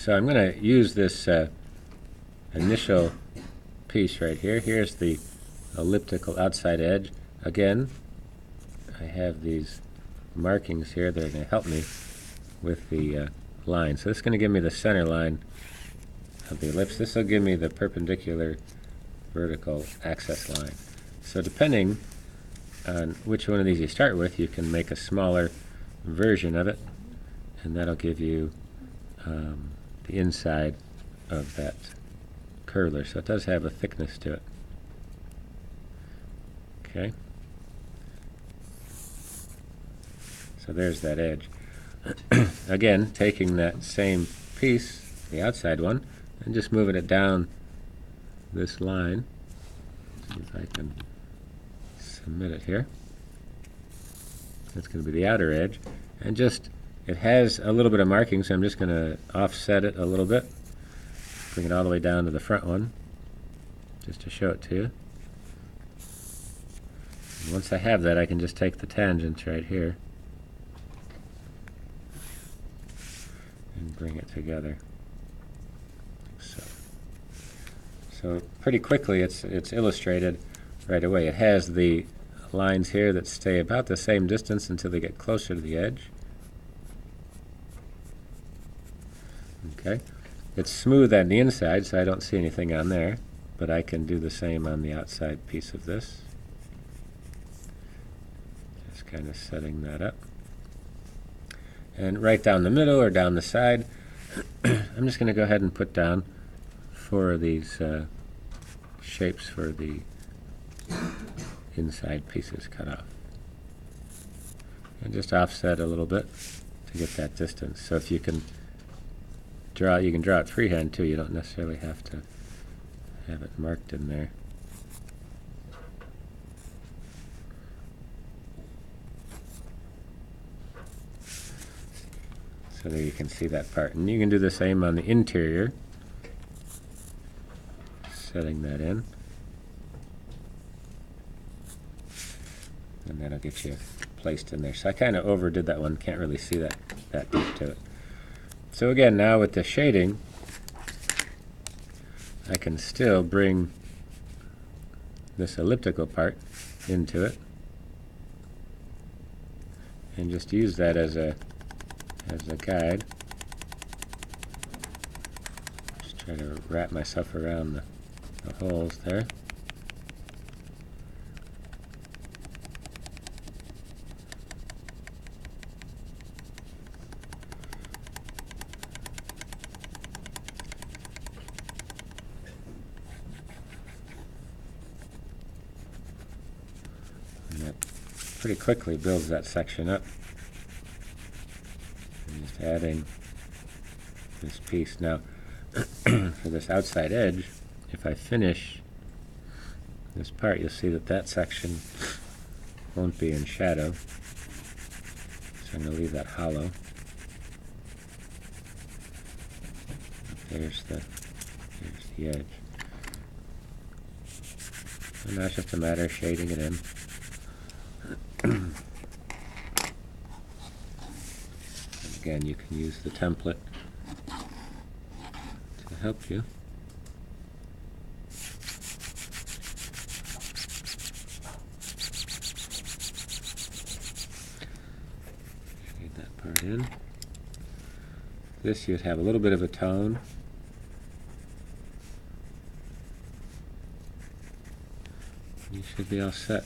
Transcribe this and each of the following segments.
So I'm going to use this initial piece right here. Here's the elliptical outside edge. Again, I have these markings here that are going to help me with the line. So this is going to give me the center line of the ellipse. This will give me the perpendicular vertical axis line. So depending on which one of these you start with, you can make a smaller version of it, and that'll give you the inside of that curler. So it does have a thickness to it. Okay. So there's that edge. Again, taking that same piece, the outside one, and just moving it down this line. See if I can submit it here. That's going to be the outer edge. And just, it has a little bit of marking, so I'm just going to offset it a little bit. Bring it all the way down to the front one, just to show it to you. And once I have that, I can just take the tangents right here and bring it together. So pretty quickly it's illustrated right away. It has the lines here that stay about the same distance until they get closer to the edge. Okay. It's smooth on the inside, so I don't see anything on there, but I can do the same on the outside piece of this. Just kind of setting that up. And right down the middle or down the side, I'm just going to go ahead and put down 4 of these shapes for the inside pieces cut off. And just offset a little bit to get that distance. So if you can draw, you can draw it freehand too. You don't necessarily have to have it marked in there. So there you can see that part. And you can do the same on the interior, setting that in. And that'll get you placed in there. So I kind of overdid that one. Can't really see that deep to it. So again, now with the shading, I can still bring this elliptical part into it and just use that as a guide. Just try to wrap myself around the holes there. And that pretty quickly builds that section up. And just adding this piece. Now, for this outside edge, if I finish this part, you'll see that that section won't be in shadow. So I'm going to leave that hollow. There's the edge. And now it's just a matter of shading it in. Again, you can use the template to help you. Shade that part in. This you'd have a little bit of a tone. You should be all set.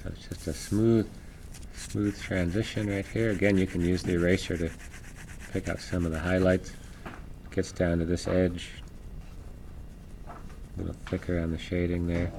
So it's just a smooth transition right here. Again, you can use the eraser to pick out some of the highlights. It gets down to this edge, a little thicker on the shading there.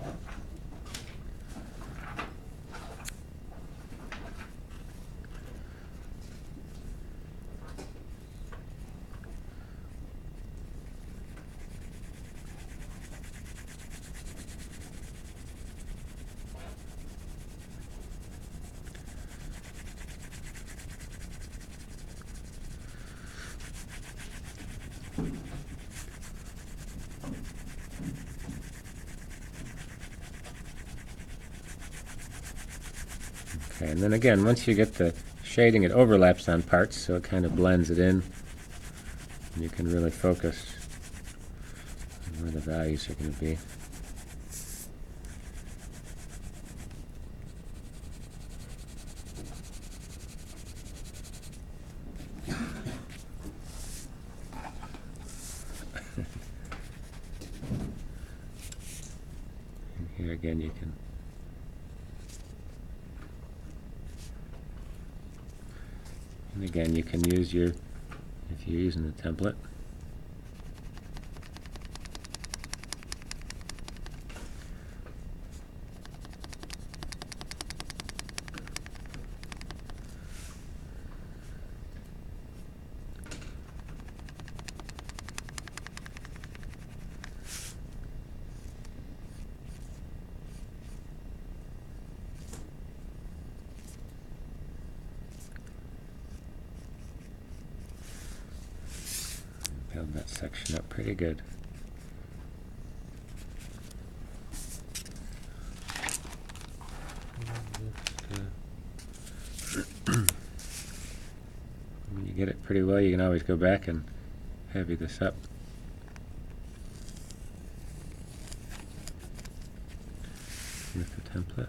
Okay, and then again, once you get the shading, it overlaps on parts, so it kind of blends it in. And you can really focus on where the values are going to be. And here again you can and again you can use your, if you're using the template, build that section up pretty good. When you get it pretty well, you can always go back and heavy this up. With the template.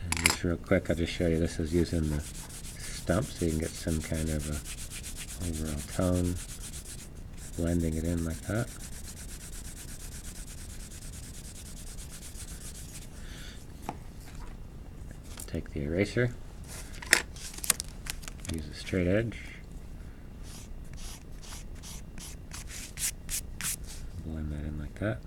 And just real quick, I'll just show you, this is using the stump so you can get some kind of a overall tone, blending it in like that. Take the eraser, use a straight edge, blend that in like that.